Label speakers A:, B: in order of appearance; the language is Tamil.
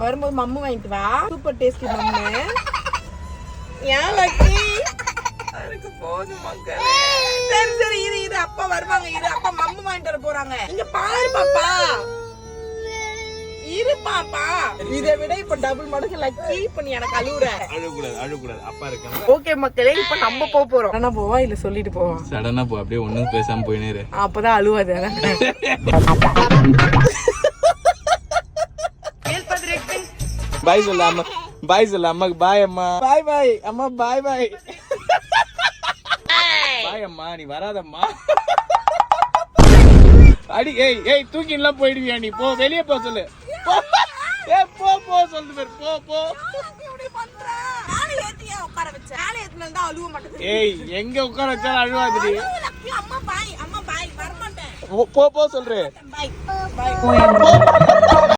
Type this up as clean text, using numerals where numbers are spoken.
A: வரும்போது மம்மு வாங்கிட்டு வா. சூப்பர் டேஸ்டி மம்மு. ஏன் லக்கி? எனக்கு போதும் மக்களே. சரி சரி இரு அப்பா வருவாங்க. இரு அப்பா மம்மு வாங்கிட்டு வர போறாங்க. இங்க பாரு பாப்பா. இரு பாப்பா. இதை விட இப்ப டபுள் மடங்கு லக்கி. இப்ப நீ எனக்கு
B: அழுகக்கூடாது அப்பா இருக்காங்க.
A: ஓகே மக்களே, இப்ப நம்ம போறோம். ஆனா போவா இல்ல சொல்லிட்டு போவா?
B: சடனா போ, அப்படியே ஒண்ணும் பேசாம போயினே.
A: அப்பதான் அழுவாது.
B: பாய் சொல்ல அம்மா. பாய் சொல்ல அம்மாக்கு. பாய் அம்மா. பாய் பாய் அம்மா. பாய் பாய் பாய் அம்மா. நீ வராதம்மா. அடி ஏய் ஏய் தூக்கிலாம் போயிடுவியா நீ? போ, வெளியே போ சொல்லு. போ போ சொல்லு பேர். போ போ. ஏய் எங்க உட்கார வச்சாலும் அழுவாதுடி. போ போ சொல்றேன்.